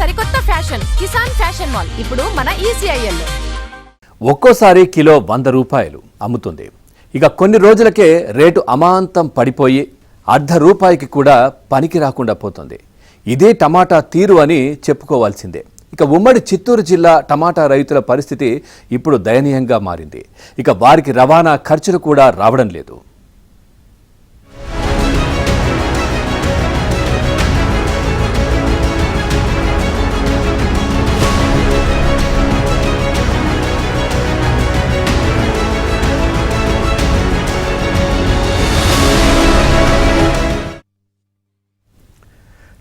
సరికొత్త fashion Kisan fashion mall ఇప్పుడు మన ECIL లో ఒక్కోసారి కిలో 100 రూపాయలు అమ్ముతుంది. ఇక కొన్ని రోజులకే రేటు అమాంతం పడిపోయి ₹1/2 కూడా పనికి రాకుండా పోతుంది. ఇదే టమాటా తీరు అని చెప్పుకోవాల్సిందే. ఇక ఉమ్మడి చిత్తూరు జిల్లా టమాటా రైతుల పరిస్థితి ఇప్పుడు దయనీయంగా మారింది. ఇక వారికి రవాణా ఖర్చులు కూడా రావడం లేదు.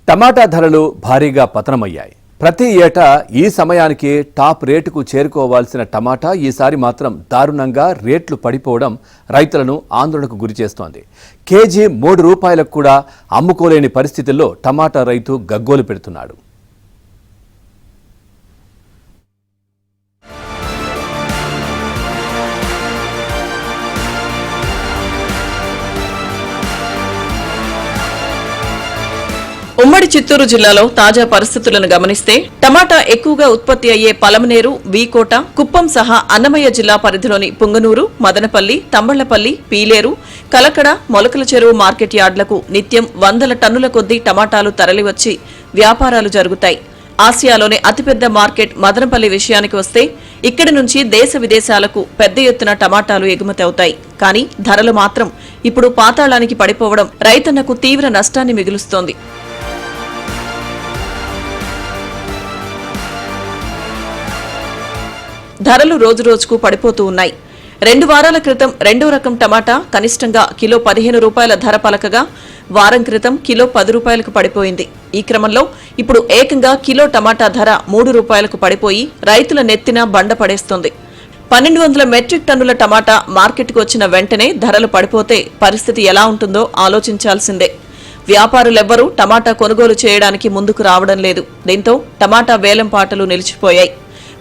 టమాటా ధరలు భారీగా పతనమయ్యాయి. ప్రతి ఏటా ఈ సమయానికి టాప్ రేటుకు చేరుకోవాల్సిన టమాటా ఈసారి మాత్రం దారుణంగా రేట్లు పడిపోవడం రైతులను ఆందోళనకు గురిచేస్తోంది. కేజీ ₹3 కూడా అమ్ముకోలేని పరిస్థితుల్లో టమాటా రైతు గగ్గోలు పెడుతున్నాడు. ఉమ్మడి చిత్తూరు జిల్లాలో తాజా పరిస్థితులను గమనిస్తే టమాటా ఎక్కువగా ఉత్పత్తి అయ్యే పలమనేరు, వీకోట, కుప్పం సహా అన్నమయ్య జిల్లా పరిధిలోని పుంగనూరు, మదనపల్లి, తంబళ్లపల్లి, పీలేరు, కలకడ, మొలకల చెరువు మార్కెట్ యార్డులకు నిత్యం 100 టన్నుల కొద్దీ టమాటాలు తరలివచ్చి వ్యాపారాలు జరుగుతాయి. ఆసియాలోనే అతిపెద్ద మార్కెట్ మదనపల్లి విషయానికి వస్తే ఇక్కడి నుంచి దేశ విదేశాలకు పెద్ద ఎత్తున టమాటాలు ఎగుమతి అవుతాయి. కానీ ధరలు మాత్రం ఇప్పుడు పాతాళానికి పడిపోవడం రైతన్నకు తీవ్ర నష్టాన్ని మిగులుస్తోంది. ధరలు రోజురోజుకు పడిపోతూ ఉన్నాయి. 2 వారాల క్రితం రెండో రకం టమాటా కనిష్టంగా కిలో ₹15 ధర పలకగా వారం క్రితం కిలో ₹10కు పడిపోయింది. ఈ క్రమంలో ఇప్పుడు ఏకంగా కిలో టమాటా ధర ₹3కు పడిపోయి రైతుల నెత్తిన బండ పడేస్తోంది. 1200 మెట్రిక్ టన్నుల టమాటా మార్కెట్కు వచ్చిన వెంటనే ధరలు పడిపోతే పరిస్థితి ఎలా ఉంటుందో ఆలోచించాల్సిందే. వ్యాపారులెవ్వరూ టమాటా కొనుగోలు చేయడానికి ముందుకు రావడం లేదు. దీంతో టమాటా వేలం పాటలు నిలిచిపోయాయి.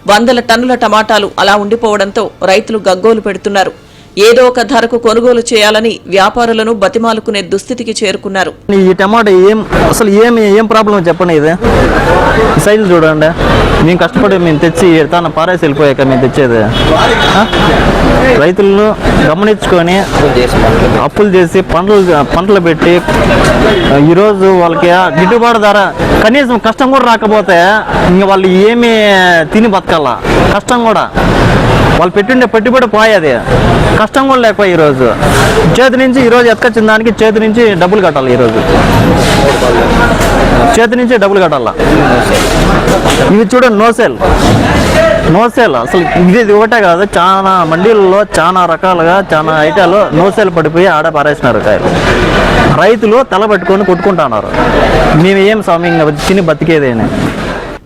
100 టన్నుల టమాటాలు అలా ఉండిపోవడంతో రైతులు గగ్గోలు పెడుతున్నారు. ఏదో ఒక ధరకు కొనుగోలు చేయాలని వ్యాపారులను బతిమాలుకునే దుస్థితికి చేరుకున్నారు. ఈ టమాటా అసలు ఏం ప్రాబ్లం చెప్పండి. ఇది సైజు చూడండి. మేము కష్టపడి మేము తెచ్చి తన పారేసి వెళ్ళిపోయాక మేము తెచ్చేది. రైతులను గమనించుకొని అప్పులు చేసి పంటలు పెట్టి ఈరోజు వాళ్ళకి గిట్టుబాటు ధర కనీసం కష్టం కూడా రాకపోతే ఇంక వాళ్ళు ఏమి తిని బతకాల. కష్టం కూడా వాళ్ళు పెట్టుండే పెట్టుబడి పోయేది. కష్టం కూడా లేకపోయి ఈరోజు చేతి నుంచి ఈరోజు ఎత్తుకొచ్చిన దానికి చేతి నుంచి డబ్బులు కట్టాలి. ఈరోజు చేతి నుంచి డబ్బులు కట్టాల. ఇవి చూడండి, నో సేల్ అసలు ఇది ఒకటే కాదు, చాలా మండీలలో చాలా రకాలుగా చాలా ఐటాలు నో సేల్ పడిపోయి ఆడ పారేసినారు. కాయలు రైతులు తల పట్టుకొని కొట్టుకుంటున్నారు. మేము ఏం స్వామి తిని బతికేదేని.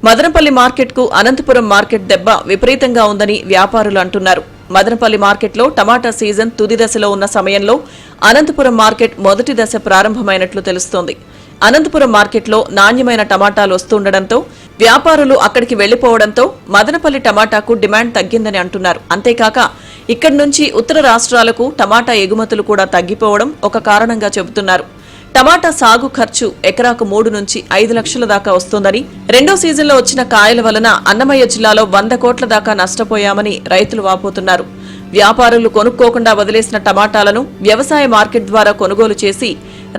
మదనపల్లి మార్కెట్కు అనంతపురం మార్కెట్ దెబ్బ విపరీతంగా ఉందని వ్యాపారులు అంటున్నారు. మదనపల్లి మార్కెట్లో టమాటా సీజన్ తుది దశలో ఉన్న సమయంలో అనంతపురం మార్కెట్ మొదటి దశ ప్రారంభమైనట్లు తెలుస్తోంది. అనంతపురం మార్కెట్లో నాణ్యమైన టమాటాలు వస్తుండటంతో వ్యాపారులు అక్కడికి వెళ్లిపోవడంతో మదనపల్లి టమాటాకు డిమాండ్ తగ్గిందని అంటున్నారు. అంతేకాక ఇక్కడి నుంచి ఉత్తర రాష్ట్రాలకు టమాటా ఎగుమతులు కూడా తగ్గిపోవడం ఒక కారణంగా చెబుతున్నారు. టమాటా సాగు ఖర్చు ఎకరాకు 3 నుంచి 5 లక్షల దాకా వస్తోందని, రెండో సీజన్లో వచ్చిన కాయల వలన అన్నమయ్య జిల్లాలో 100 కోట్ల దాకా నష్టపోయామని రైతులు వాపోతున్నారు. వ్యాపారులు కొనుక్కోకుండా వదిలేసిన టమాటాలను వ్యవసాయ మార్కెట్ ద్వారా కొనుగోలు చేసి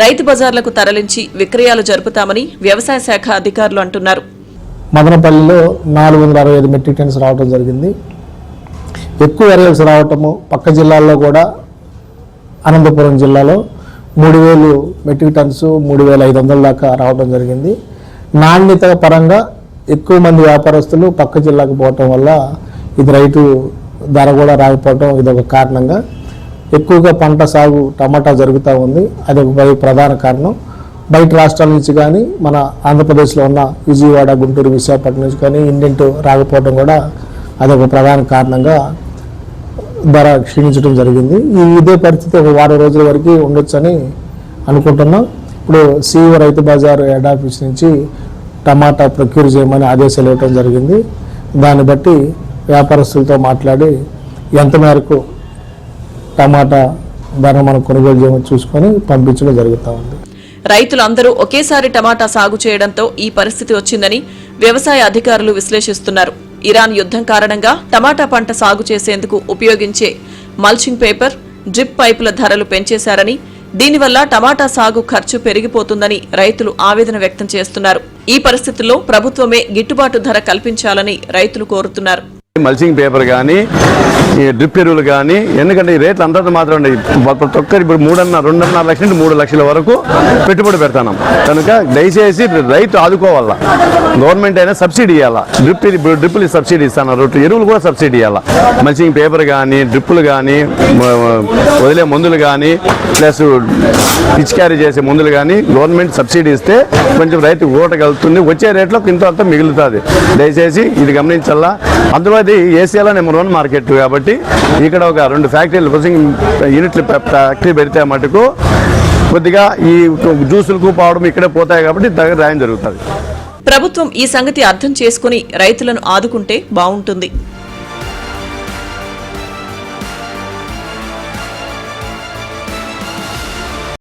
రైతు బజార్లకు తరలించి విక్రయాలు జరుపుతామని వ్యవసాయ శాఖ అధికారులు అంటున్నారు. మదనపల్లిలో 465 మెట్రిక్ టన్స్ రావడం జరిగింది. ఎక్కువ ఏరియాల్స్ రావటము పక్క జిల్లాల్లో కూడా అనంతపురం జిల్లాలో 3000 మెట్రిక్ టన్స్ 3500 దాకా రావడం జరిగింది. నాణ్యత పరంగా ఎక్కువ మంది వ్యాపారస్తులు పక్క జిల్లాకు పోవటం వల్ల ఇది రైతు ధర కూడా రాకపోవటం ఇదొక కారణంగా ఎక్కువగా పంట సాగు టమాటా జరుగుతూ ఉంది. అదొక ప్రధాన కారణం. బయట రాష్ట్రాల నుంచి కానీ మన ఆంధ్రప్రదేశ్లో ఉన్న విజయవాడ, గుంటూరు, విశాఖపట్నం నుంచి కానీ ఇండియన్ రాకపోవడం కూడా అదొక ప్రధాన కారణంగా ధర క్షీణించడం జరిగింది. ఇదే పరిస్థితి ఒక వారం రోజుల వరకు ఉండొచ్చని అనుకుంటున్నాం. ఇప్పుడు CEO Rythu Bazar head office నుంచి టమాటా ప్రొక్యూర్ చేయమని ఆదేశాలు ఇవ్వడం జరిగింది. దాన్ని బట్టి వ్యాపారస్తులతో మాట్లాడి ఎంత మేరకు టమాటా ధర మనం కొనుగోలు చేయమని చూసుకొని పంపించడం జరుగుతూ ఉంది. రైతులందరూ ఒకేసారి టమాటా సాగు చేయడంతో ఈ పరిస్థితి వచ్చిందని వ్యవసాయ అధికారులు విశ్లేషిస్తున్నారు. ఇరాన్ యుద్ధం కారణంగా టమాటా పంట సాగు చేసేందుకు ఉపయోగించే మల్చింగ్ పేపర్, డ్రిప్ పైపుల ధరలు పెంచేశారని, దీనివల్ల టమాటా సాగు ఖర్చు పెరిగిపోతుందని రైతులు ఆవేదన వ్యక్తం చేస్తున్నారు. ఈ పరిస్థితుల్లో ప్రభుత్వమే గిట్టుబాటు ధర కల్పించాలని రైతులు కోరుతున్నారు. మల్చింగ్ పేపర్ కానీ, ఈ డ్రిప్ ఎరువులు కానీ, ఎందుకంటే ఈ రేట్లు అంతంత మాత్రం ఉన్నాయి. ప్రతి ఒక్కరు ఇప్పుడు 2.5 లక్షల నుండి 3 లక్షల వరకు పెట్టుబడి పెడతాం. కనుక దయచేసి రైతు ఆదుకోవాలా, గవర్నమెంట్ అయినా సబ్సిడీ ఇవ్వాలా. డ్రిప్పులు సబ్సిడీ ఇస్తున్నారు, ఎరువులు కూడా సబ్సిడీ ఇవ్వాలా. మల్చింగ్ పేపర్ కానీ, డ్రిప్పులు కానీ, వదిలే మందులు కానీ, ప్లస్ పిచికారీ చేసే మందులు కానీ గవర్నమెంట్ సబ్సిడీ ఇస్తే కొంచెం రైతు ఊటగలుగుతుంది. వచ్చే రేట్లో ఇంత అంతా మిగులుతుంది. దయచేసి ఇది గమనించాలా. అందులో అది ఏసియాలో నెంబర్ 1 మార్కెట్ కాబట్టి ఇక్కడ ఒక 2 ఫ్యాక్టరీలు ప్రాసెసింగ్ యూనిట్లు ఫ్యాక్టరీ పెడితే మటుకు కొద్దిగా ఈ జ్యూసులకు పావడం ఇక్కడే పోతాయి కాబట్టి దగ్గర రాయం జరుగుతుంది. ప్రభుత్వం ఈ సంగతి అర్థం చేసుకుని రైతులను ఆదుకుంటే బాగుంటుంది.